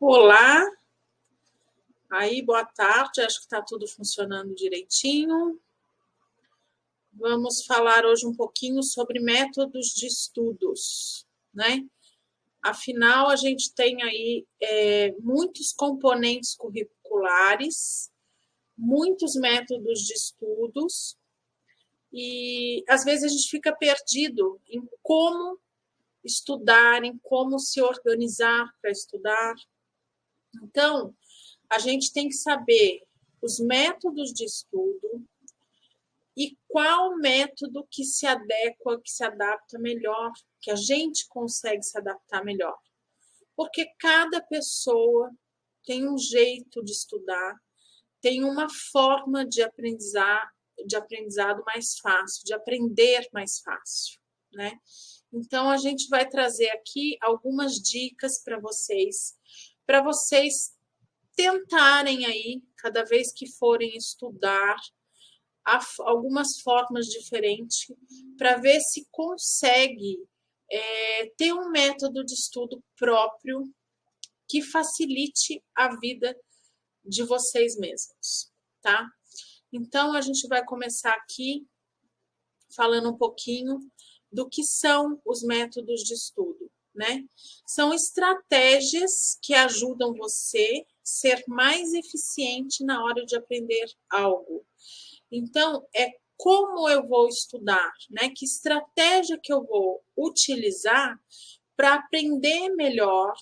Olá, aí boa tarde, acho que está tudo funcionando direitinho. Vamos falar hoje um pouquinho sobre métodos de estudos, né? Afinal, a gente tem aí muitos componentes curriculares, muitos métodos de estudos, e às vezes a gente fica perdido em como estudar, em como se organizar para estudar. Então, a gente tem que saber os métodos de estudo e qual método que se adequa, que se adapta melhor, que a gente consegue se adaptar melhor. Porque cada pessoa tem um jeito de estudar, tem uma forma de aprendizado mais fácil, de aprender mais fácil, né? Então, a gente vai trazer aqui algumas dicas para vocês tentarem aí, cada vez que forem estudar, algumas formas diferentes para ver se consegue ter um método de estudo próprio que facilite a vida de vocês mesmos, tá? Então, a gente vai começar aqui falando um pouquinho do que são os métodos de estudo, né? São estratégias que ajudam você a ser mais eficiente na hora de aprender algo. Então, é como eu vou estudar, né? Que estratégia que eu vou utilizar para aprender melhor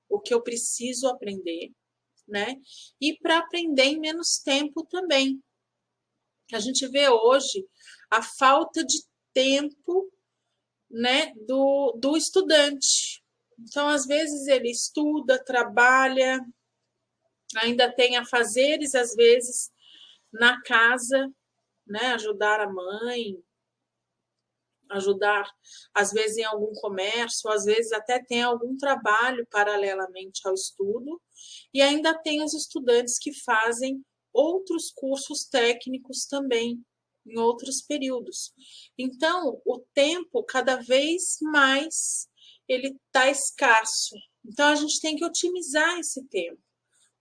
o que eu preciso aprender, né? E para aprender em menos tempo também. A gente vê hoje a falta de tempo, né, do estudante. Então, às vezes, ele estuda, trabalha, ainda tem afazeres, às vezes, na casa, né, ajudar a mãe, ajudar, às vezes, em algum comércio, às vezes até tem algum trabalho paralelamente ao estudo, e ainda tem os estudantes que fazem outros cursos técnicos também, em outros períodos. Então, o tempo, cada vez mais, ele está escasso. Então, a gente tem que otimizar esse tempo,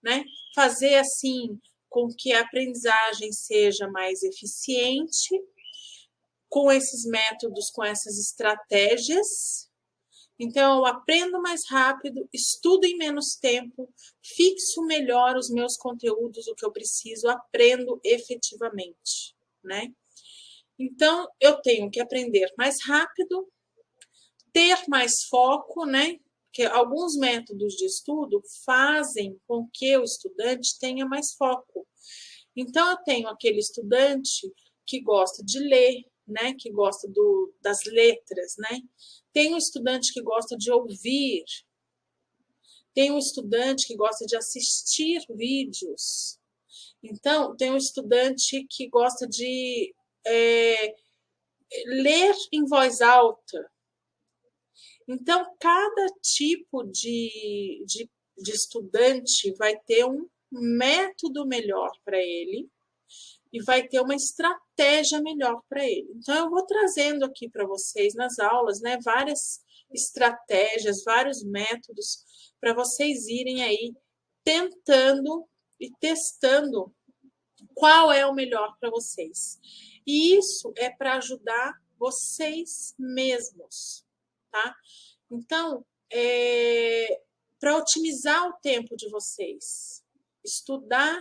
né? Fazer assim com que a aprendizagem seja mais eficiente, com esses métodos, com essas estratégias. Então, eu aprendo mais rápido, estudo em menos tempo, fixo melhor os meus conteúdos, o que eu preciso, aprendo efetivamente, né? Então, eu tenho que aprender mais rápido, ter mais foco, né? Porque alguns métodos de estudo fazem com que o estudante tenha mais foco. Então, eu tenho aquele estudante que gosta de ler, né? Que gosta das letras, né? Tem um estudante que gosta de ouvir, tem um estudante que gosta de assistir vídeos. Então, tem um estudante que gosta de ler em voz alta. Então, cada tipo de estudante vai ter um método melhor para ele e vai ter uma estratégia melhor para ele. Então, eu vou trazendo aqui para vocês nas aulas, né, várias estratégias, vários métodos para vocês irem aí tentando e testando qual é o melhor para vocês. E isso é para ajudar vocês mesmos, tá? Então, para otimizar o tempo de vocês, estudar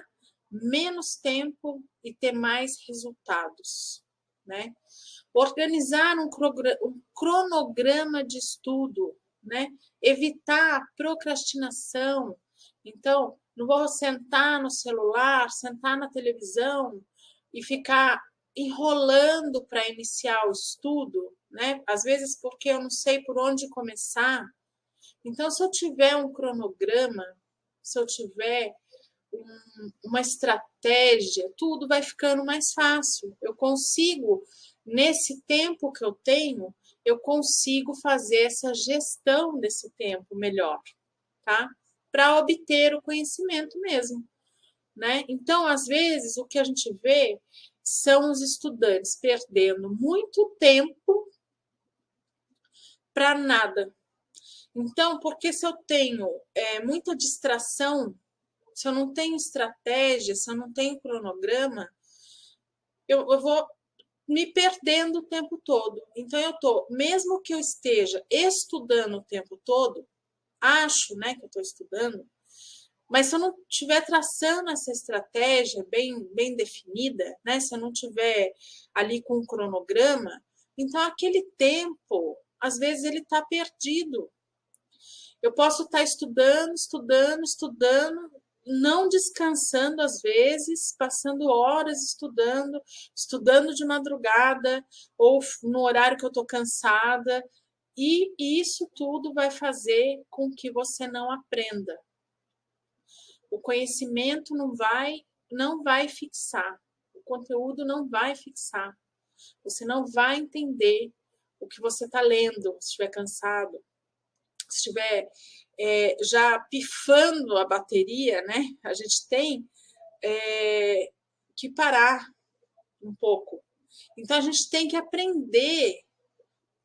menos tempo e ter mais resultados, né? Organizar um cronograma de estudo, né? Evitar a procrastinação. Então, não vou sentar no celular, sentar na televisão e ficar enrolando para iniciar o estudo, né? Às vezes porque eu não sei por onde começar. Então, se eu tiver um cronograma, se eu tiver uma estratégia, tudo vai ficando mais fácil. Eu consigo, nesse tempo que eu tenho, eu consigo fazer essa gestão desse tempo melhor, tá? Para obter o conhecimento mesmo, né? Então, às vezes, o que a gente vê são os estudantes perdendo muito tempo para nada. Então, porque se eu tenho muita distração, se eu não tenho estratégia, se eu não tenho cronograma, eu vou me perdendo o tempo todo. Então, mesmo que eu esteja estudando o tempo todo, acho, né, que eu estou estudando, mas se eu não estiver traçando essa estratégia bem definida, né, se eu não tiver ali com um cronograma, então aquele tempo, às vezes, ele está perdido. Eu posso estar estudando, não descansando às vezes, passando horas estudando de madrugada ou no horário que eu estou cansada, e isso tudo vai fazer com que você não aprenda. O conhecimento não vai fixar, o conteúdo não vai fixar. Você não vai entender o que você está lendo, se estiver cansado, se estiver já pifando a bateria, né? A gente tem que parar um pouco. Então a gente tem que aprender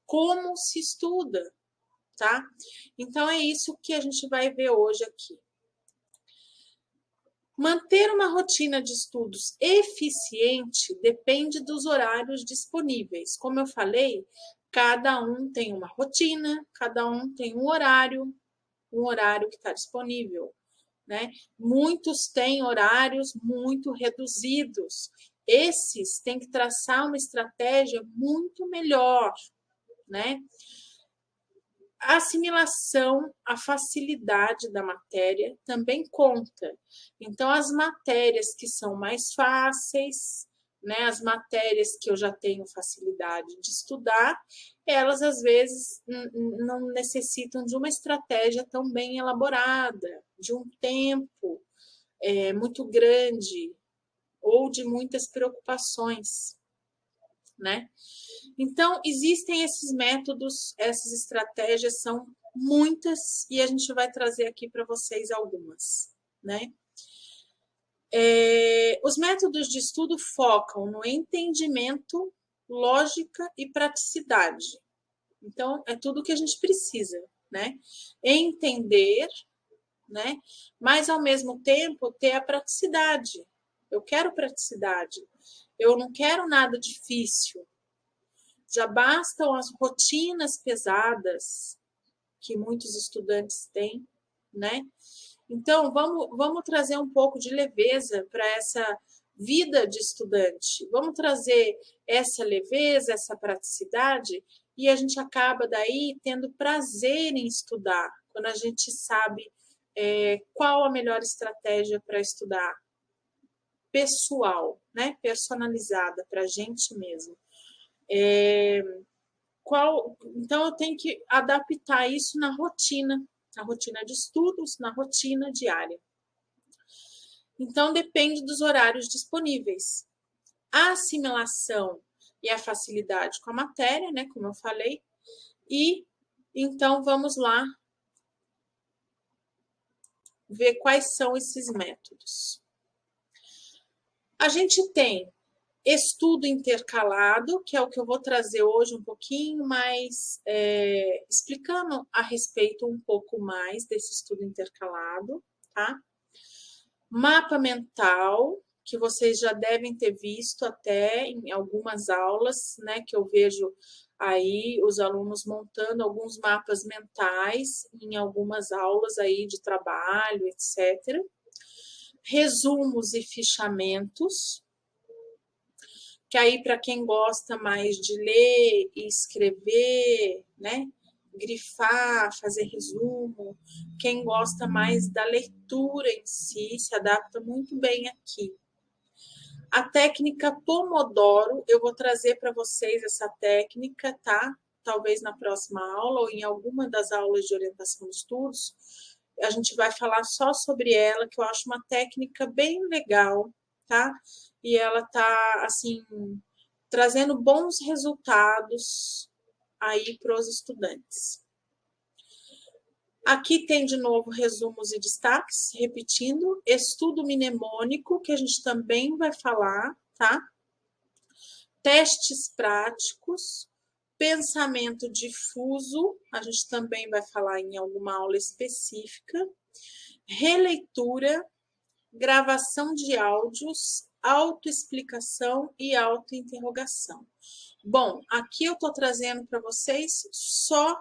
como se estuda, tá? Então é isso que a gente vai ver hoje aqui. Manter uma rotina de estudos eficiente depende dos horários disponíveis. Como eu falei, cada um tem uma rotina, cada um tem um horário que está disponível, né? Muitos têm horários muito reduzidos. Esses têm que traçar uma estratégia muito melhor, né? A assimilação, a facilidade da matéria também conta. Então, as matérias que são mais fáceis, né, as matérias que eu já tenho facilidade de estudar, elas às vezes não necessitam de uma estratégia tão bem elaborada, de um tempo muito grande ou de muitas preocupações, né? Então, existem esses métodos, essas estratégias são muitas e a gente vai trazer aqui para vocês algumas, né? Os métodos de estudo focam no entendimento, lógica e praticidade. Então, é tudo que a gente precisa, né? Entender, né? Mas, ao mesmo tempo, ter a praticidade. Eu quero praticidade. Eu não quero nada difícil. Já bastam as rotinas pesadas que muitos estudantes têm, né? Então, vamos trazer um pouco de leveza para essa vida de estudante. Vamos trazer essa leveza, essa praticidade, e a gente acaba daí tendo prazer em estudar, quando a gente sabe qual a melhor estratégia para estudar. Pessoal, né? Personalizada para a gente mesmo. Então, eu tenho que adaptar isso na rotina de estudos, na rotina diária. Então, depende dos horários disponíveis. A assimilação e a facilidade com a matéria, né, como eu falei. E, então, vamos lá ver quais são esses métodos. A gente tem estudo intercalado, que é o que eu vou trazer hoje um pouquinho mais, explicando a respeito um pouco mais desse estudo intercalado, tá? Mapa mental, que vocês já devem ter visto até em algumas aulas, né? Que eu vejo aí os alunos montando alguns mapas mentais em algumas aulas aí de trabalho, etc. Resumos e fichamentos, que aí para quem gosta mais de ler e escrever, né? Grifar, fazer resumo, quem gosta mais da leitura em si, se adapta muito bem aqui. A técnica Pomodoro, eu vou trazer para vocês essa técnica, tá? Talvez na próxima aula ou em alguma das aulas de orientação de estudos, a gente vai falar só sobre ela, que eu acho uma técnica bem legal, tá? E ela tá, assim, trazendo bons resultados aí para os estudantes. Aqui tem de novo resumos e destaques, repetindo, estudo mnemônico, que a gente também vai falar, tá? Testes práticos, pensamento difuso, a gente também vai falar em alguma aula específica, releitura, gravação de áudios, autoexplicação e autointerrogação. Bom, aqui eu estou trazendo para vocês só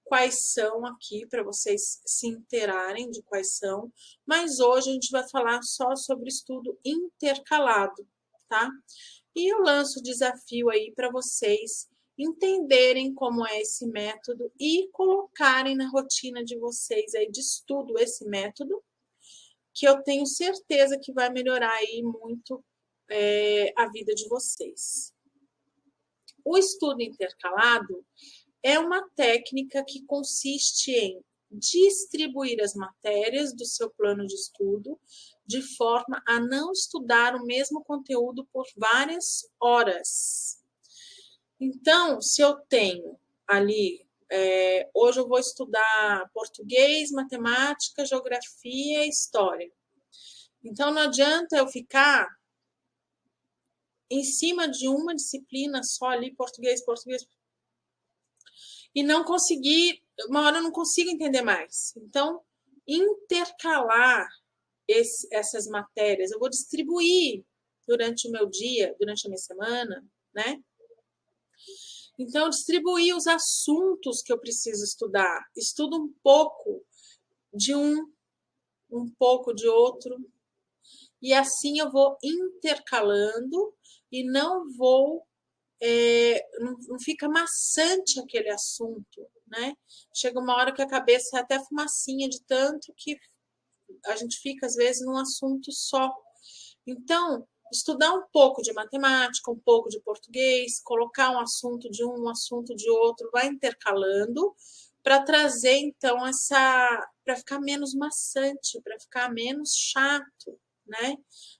quais são aqui, para vocês se inteirarem de quais são, mas hoje a gente vai falar só sobre estudo intercalado, tá? E eu lanço o desafio aí para vocês entenderem como é esse método e colocarem na rotina de vocês aí de estudo esse método, que eu tenho certeza que vai melhorar aí muito a vida de vocês. O estudo intercalado é uma técnica que consiste em distribuir as matérias do seu plano de estudo de forma a não estudar o mesmo conteúdo por várias horas. Então, se eu tenho ali, hoje eu vou estudar português, matemática, geografia e história. Então, não adianta eu ficar em cima de uma disciplina só ali, português, e não conseguir, uma hora eu não consigo entender mais. Então, intercalar essas matérias, eu vou distribuir durante o meu dia, durante a minha semana, né? Então, distribuir os assuntos que eu preciso estudar. Estudo um pouco de um pouco de outro, e assim eu vou intercalando e não vou não fica maçante aquele assunto, né? Chega uma hora que a cabeça é até fumacinha de tanto que a gente fica, às vezes, num assunto só. Então, estudar um pouco de matemática, um pouco de português, colocar um assunto de assunto de outro, vai intercalando para trazer, então, para ficar menos maçante, para ficar menos chato, né?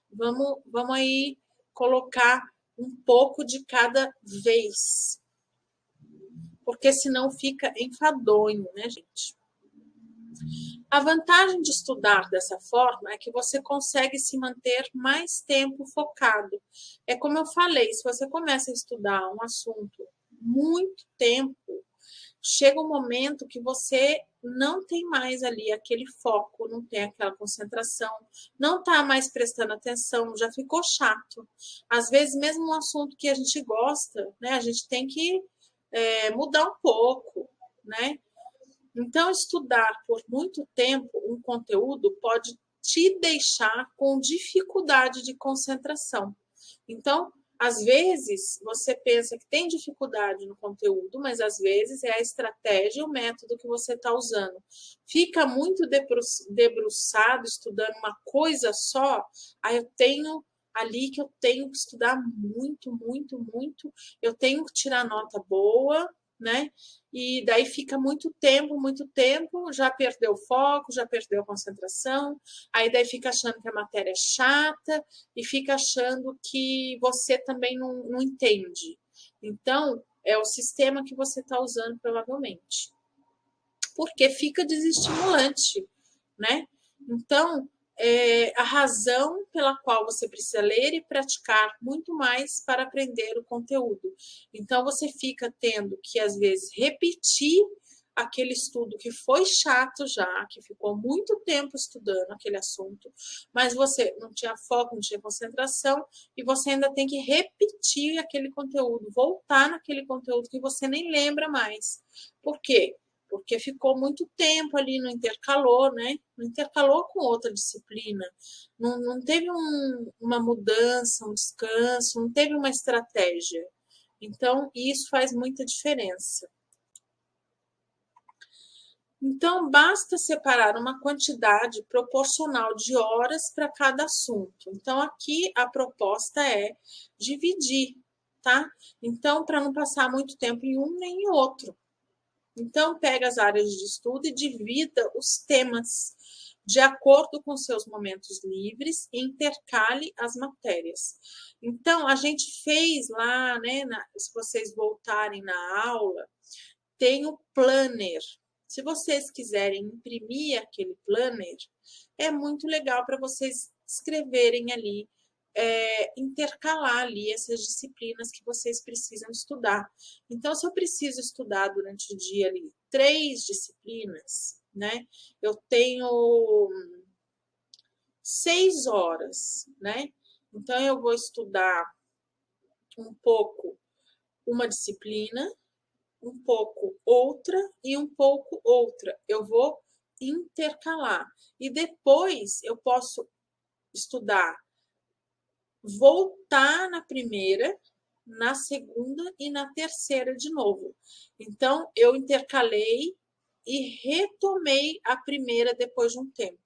Vamos aí colocar um pouco de cada vez, porque senão fica enfadonho, né, gente? A vantagem de estudar dessa forma é que você consegue se manter mais tempo focado. É como eu falei, se você começa a estudar um assunto muito tempo, chega um momento que você não tem mais ali aquele foco, não tem aquela concentração, não está mais prestando atenção, já ficou chato. Às vezes, mesmo um assunto que a gente gosta, né, a gente tem que mudar um pouco, né? Então, estudar por muito tempo um conteúdo pode te deixar com dificuldade de concentração. Então, às vezes, você pensa que tem dificuldade no conteúdo, mas às vezes é a estratégia, o método que você está usando. Fica muito debruçado estudando uma coisa só, aí eu tenho ali que eu tenho que estudar muito, eu tenho que tirar nota boa, né? E daí fica muito tempo, já perdeu o foco, já perdeu a concentração, aí daí fica achando que a matéria é chata e fica achando que você também não entende. Então, é o sistema que você está usando provavelmente. Porque fica desestimulante, né? Então, a razão pela qual você precisa ler e praticar muito mais para aprender o conteúdo. Então, você fica tendo que, às vezes, repetir aquele estudo que foi chato já, que ficou muito tempo estudando aquele assunto, mas você não tinha foco, não tinha concentração, e você ainda tem que repetir aquele conteúdo, voltar naquele conteúdo que você nem lembra mais. Por quê? Porque ficou muito tempo ali no intercalor, né? No intercalor com outra disciplina. Não teve uma mudança, um descanso, não teve uma estratégia. Então, isso faz muita diferença. Então, basta separar uma quantidade proporcional de horas para cada assunto. Então, aqui a proposta é dividir, tá? Então, para não passar muito tempo em um nem em outro. Então, pega as áreas de estudo e divida os temas de acordo com seus momentos livres e intercale as matérias. Então, a gente fez lá, né, se vocês voltarem na aula, tem o planner. Se vocês quiserem imprimir aquele planner, é muito legal para vocês escreverem ali intercalar ali essas disciplinas que vocês precisam estudar. Então, se eu preciso estudar durante o dia ali 3 disciplinas, né? Eu tenho 6 horas, né? Então, eu vou estudar um pouco uma disciplina, um pouco outra e um pouco outra. Eu vou intercalar. E depois eu posso estudar, voltar na primeira, na segunda e na terceira de novo. Então, eu intercalei e retomei a primeira depois de um tempo.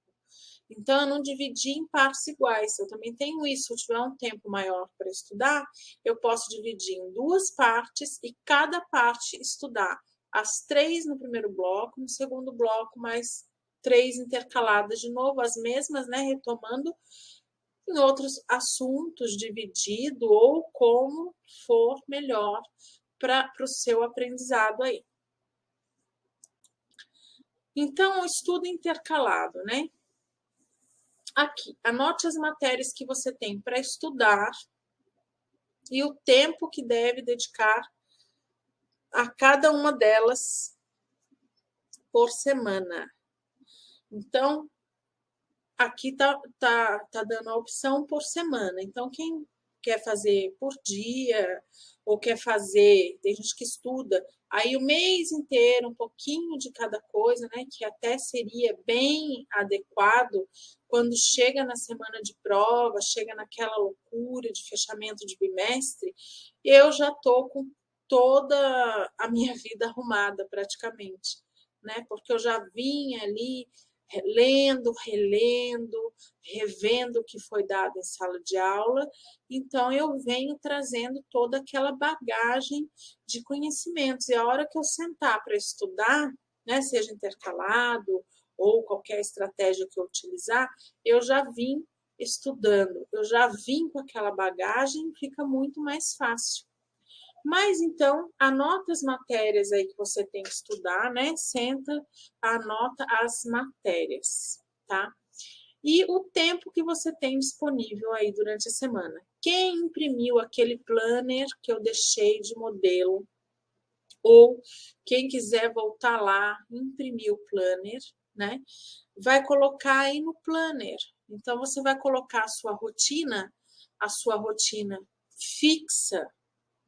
Então, eu não dividi em partes iguais. Eu também tenho isso. Se eu tiver um tempo maior para estudar, eu posso dividir em 2 partes e cada parte estudar as 3 no primeiro bloco, no segundo bloco, mais 3 intercaladas de novo, as mesmas, né? Retomando em outros assuntos, dividido ou como for melhor para o seu aprendizado aí. Então, o estudo intercalado, né? Aqui, anote as matérias que você tem para estudar e o tempo que deve dedicar a cada uma delas por semana. Então, aqui tá dando a opção por semana. Então, quem quer fazer por dia ou quer fazer, tem gente que estuda, aí o mês inteiro, um pouquinho de cada coisa, né, que até seria bem adequado quando chega na semana de prova, chega naquela loucura de fechamento de bimestre, eu já tô com toda a minha vida arrumada praticamente, né, porque eu já vinha ali lendo, relendo, revendo o que foi dado em sala de aula. Então, eu venho trazendo toda aquela bagagem de conhecimentos. E a hora que eu sentar para estudar, né, seja intercalado ou qualquer estratégia que eu utilizar, eu já vim estudando, eu já vim com aquela bagagem, fica muito mais fácil. Mas então, anota as matérias aí que você tem que estudar, né? Senta, anota as matérias, tá? E o tempo que você tem disponível aí durante a semana. Quem imprimiu aquele planner que eu deixei de modelo, ou quem quiser voltar lá, imprimir o planner, né? Vai colocar aí no planner. Então, você vai colocar a sua rotina fixa,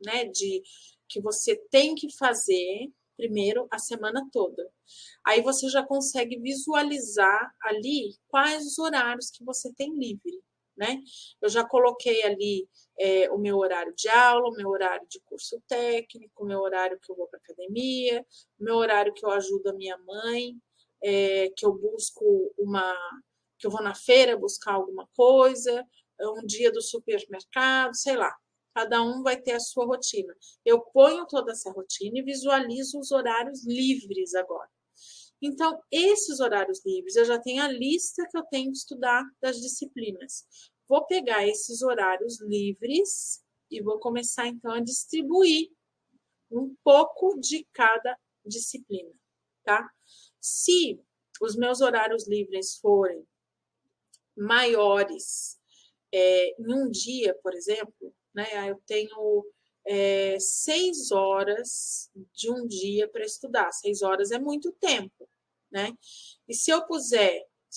né, de que você tem que fazer primeiro a semana toda. Aí você já consegue visualizar ali quais os horários que você tem livre, né? Eu já coloquei ali o meu horário de aula, o meu horário de curso técnico, o meu horário que eu vou para academia, o meu horário que eu ajudo a minha mãe, que eu busco que eu vou na feira buscar alguma coisa, um dia do supermercado, sei lá. Cada um vai ter a sua rotina. Eu ponho toda essa rotina e visualizo os horários livres agora. Então, esses horários livres, eu já tenho a lista que eu tenho que estudar das disciplinas. Vou pegar esses horários livres e vou começar, então, a distribuir um pouco de cada disciplina, tá? Se os meus horários livres forem maiores em um dia, por exemplo, né, eu tenho 6 horas de um dia para estudar. 6 horas é muito tempo, né? E se eu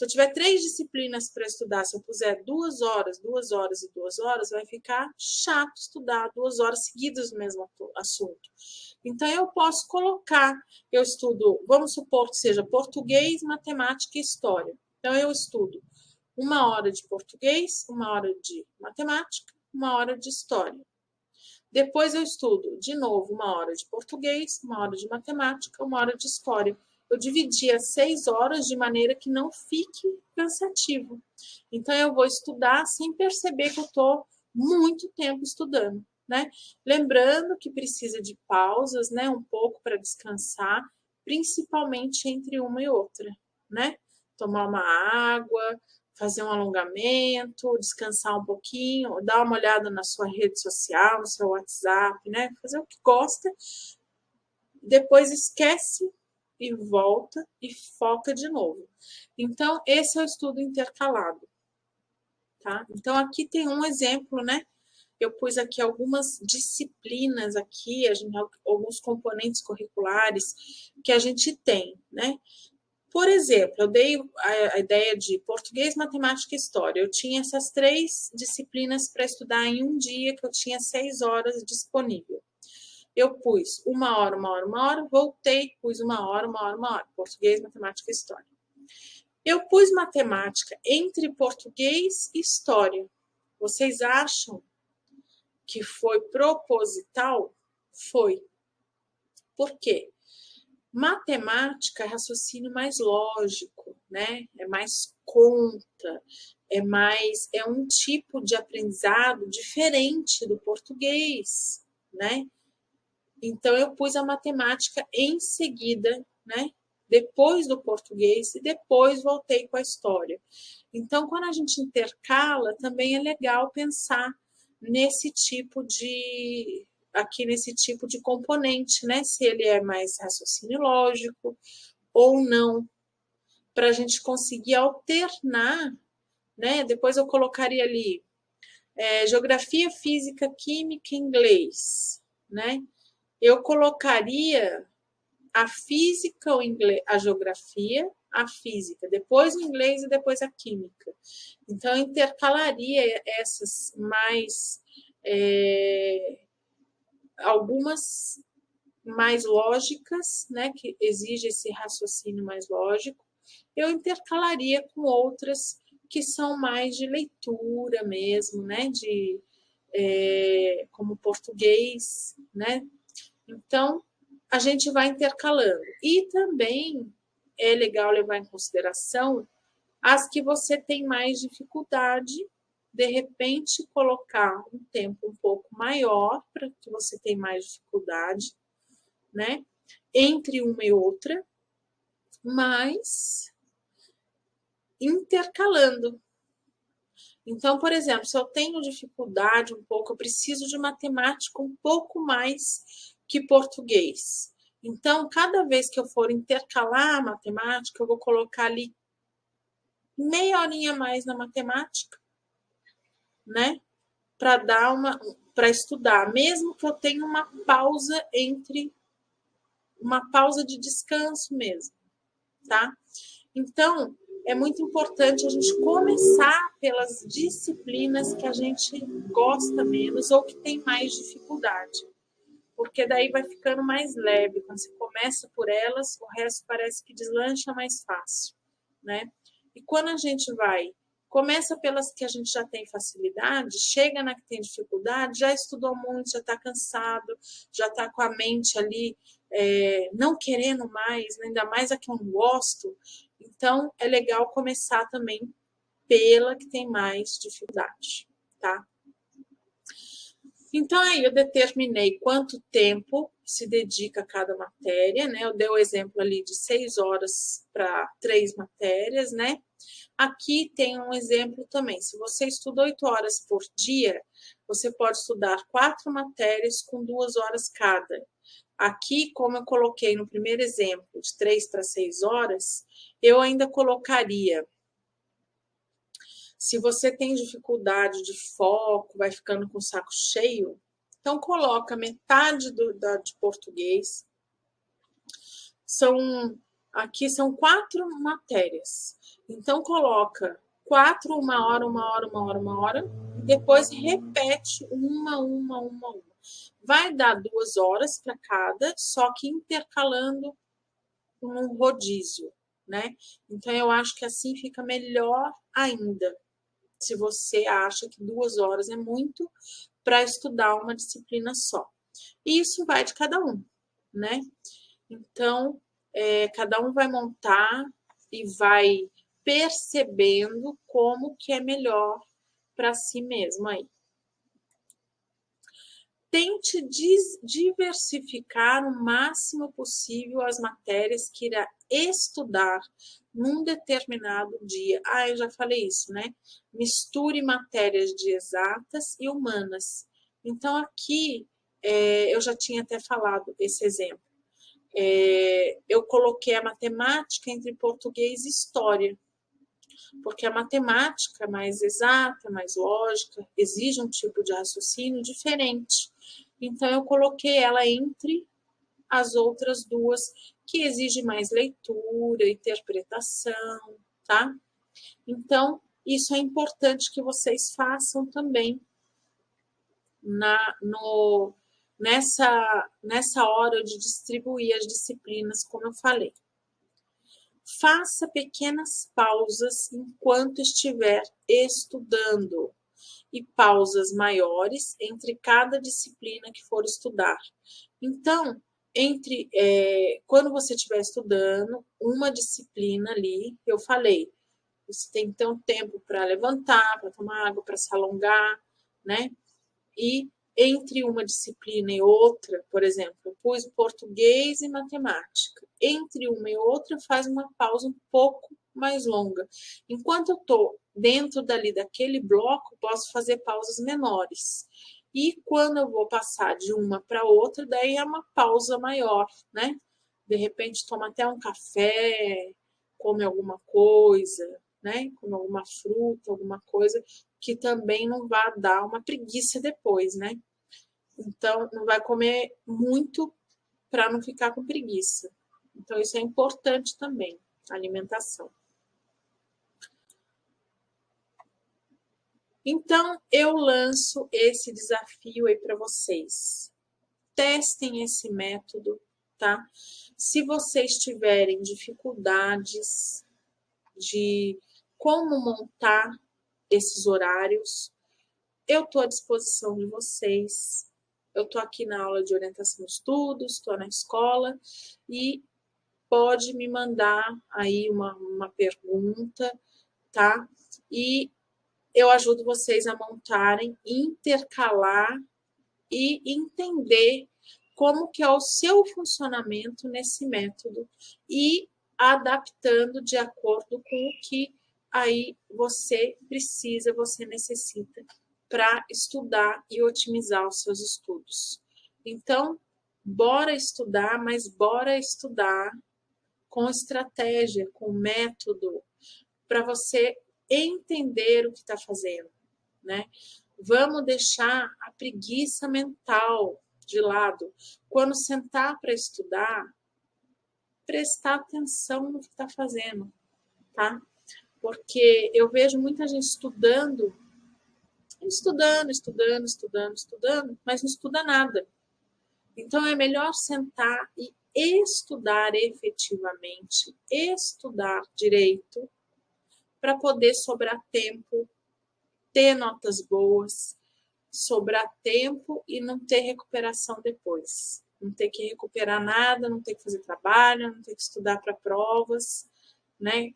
tiver 3 disciplinas para estudar, se eu puser 2 horas, 2 horas e 2 horas, vai ficar chato estudar 2 horas seguidas do mesmo assunto. Então, eu posso colocar, eu estudo, vamos supor que seja português, matemática e história. Então, eu estudo 1 hora de português, 1 hora de matemática, 1 hora de história. Depois eu estudo de novo 1 hora de português, 1 hora de matemática, 1 hora de história. Eu dividi as 6 horas de maneira que não fique cansativo. Então eu vou estudar sem perceber que eu estou muito tempo estudando, né? Lembrando que precisa de pausas, né? Um pouco para descansar, principalmente entre uma e outra, né? Tomar uma água, fazer um alongamento, descansar um pouquinho, dar uma olhada na sua rede social, no seu WhatsApp, né? Fazer o que gosta. Depois esquece e volta e foca de novo. Então, esse é o estudo intercalado, tá? Então, aqui tem um exemplo, né? Eu pus aqui algumas disciplinas aqui, alguns componentes curriculares que a gente tem, né? Por exemplo, eu dei a ideia de português, matemática e história. Eu tinha essas 3 disciplinas para estudar em um dia, que eu tinha 6 horas disponível. Eu pus 1 hora, 1 hora, 1 hora, voltei, pus 1 hora, 1 hora, 1 hora. Português, matemática e história. Eu pus matemática entre português e história. Vocês acham que foi proposital? Foi. Por quê? Matemática é raciocínio mais lógico, né? É mais conta, é um tipo de aprendizado diferente do português, né? Então eu pus a matemática em seguida, né? Depois do português e depois voltei com a história. Então, quando a gente intercala, também é legal pensar nesse tipo de componente, né? Se ele é mais raciocínio lógico ou não, para a gente conseguir alternar, né? Depois eu colocaria ali geografia, física, química, inglês, né? Eu colocaria a física, o inglês, a geografia, a física, depois o inglês e depois a química. Então, eu intercalaria essas mais algumas mais lógicas, né, que exige esse raciocínio mais lógico, eu intercalaria com outras que são mais de leitura mesmo, né, como português, né. Então, a gente vai intercalando. E também é legal levar em consideração as que você tem mais dificuldade, de repente colocar um tempo um pouco maior para que você tenha mais dificuldade, né? Entre uma e outra, mas intercalando. Então, por exemplo, se eu tenho dificuldade um pouco, eu preciso de matemática um pouco mais que português. Então, cada vez que eu for intercalar a matemática, eu vou colocar ali meia horinha a mais na matemática, né? Para estudar, mesmo que eu tenha uma pausa uma pausa de descanso mesmo, tá? Então, é muito importante a gente começar pelas disciplinas que a gente gosta menos ou que tem mais dificuldade, porque daí vai ficando mais leve. Quando você começa por elas, o resto parece que deslancha mais fácil, né? E quando a gente começa pelas que a gente já tem facilidade, chega na que tem dificuldade, já estudou muito, já está cansado, já está com a mente ali não querendo mais, ainda mais a que eu não gosto. Então, é legal começar também pela que tem mais dificuldade, tá? Então, aí eu determinei quanto tempo se dedica a cada matéria, né? Eu dei o exemplo ali de 6 horas para 3 matérias, né? Aqui tem um exemplo também. Se você estuda 8 horas por dia, você pode estudar 4 matérias com 2 horas cada. Aqui, como eu coloquei no primeiro exemplo, de 3 para 6 horas, eu ainda colocaria. Se você tem dificuldade de foco, vai ficando com o saco cheio, então coloca metade de português. Aqui são 4 matérias. Então coloca 4, 1 hora, 1 hora, 1 hora, 1 hora, e depois repete uma. Vai dar 2 horas para cada, só que intercalando um rodízio, né? Então eu acho que assim fica melhor ainda. Se você acha que 2 horas é muito para estudar uma disciplina só. E isso vai de cada um, né? Então, cada um vai montar e vai percebendo como que é melhor para si mesmo aí. Tente diversificar o máximo possível as matérias que irá estudar num determinado dia. Eu já falei isso, né? Misture matérias de exatas e humanas. Então, aqui, eu já tinha até falado esse exemplo. Eu coloquei a matemática entre português e história. porque a matemática mais exata, mais lógica, exige um tipo de raciocínio diferente. Então, eu coloquei ela entre as outras duas, que exige mais leitura, interpretação, tá? Então, isso é importante que vocês façam também nessa hora de distribuir as disciplinas, como eu falei. Faça pequenas pausas enquanto estiver estudando e pausas maiores entre cada disciplina que for estudar. Então, quando você estiver estudando uma disciplina ali, eu falei, você tem que ter um tempo para levantar, para tomar água, para se alongar, né? E entre uma disciplina e outra, por exemplo, eu pus português e matemática. Entre uma e outra, faz uma pausa um pouco mais longa. Enquanto eu estou dentro daquele bloco, posso fazer pausas menores. E quando eu vou passar de uma para outra, daí é uma pausa maior, né? De repente, toma até um café, come alguma coisa, né? Come alguma fruta, alguma coisa que também não vai dar uma preguiça depois, né? Então, não vai comer muito para não ficar com preguiça. Então, isso é importante também, a alimentação. Então, eu lanço esse desafio aí para vocês. Testem esse método, tá? Se vocês tiverem dificuldades de como montar esses horários, eu estou à disposição de vocês. Eu estou aqui na aula de orientação de estudos, estou na escola e pode me mandar aí uma pergunta, tá? E eu ajudo vocês a montarem, intercalar e entender como que é o seu funcionamento nesse método e adaptando de acordo com o que aí você precisa, você necessita para estudar e otimizar os seus estudos. Então, bora estudar, mas bora estudar com estratégia, com método, para você entender o que está fazendo, né? Vamos deixar a preguiça mental de lado. Quando sentar para estudar, prestar atenção no que está fazendo, tá? Porque eu vejo muita gente estudando, mas não estuda nada. Então é melhor sentar e estudar efetivamente, estudar direito, para poder sobrar tempo, ter notas boas, sobrar tempo e não ter recuperação depois. Não ter que recuperar nada, não ter que fazer trabalho, não ter que estudar para provas, né?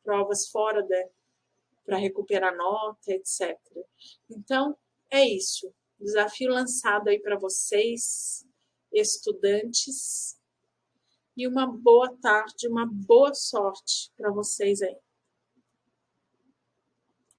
Provas fora para recuperar nota, etc. Então, é isso. Desafio lançado aí para vocês, estudantes, e uma boa tarde, uma boa sorte para vocês aí.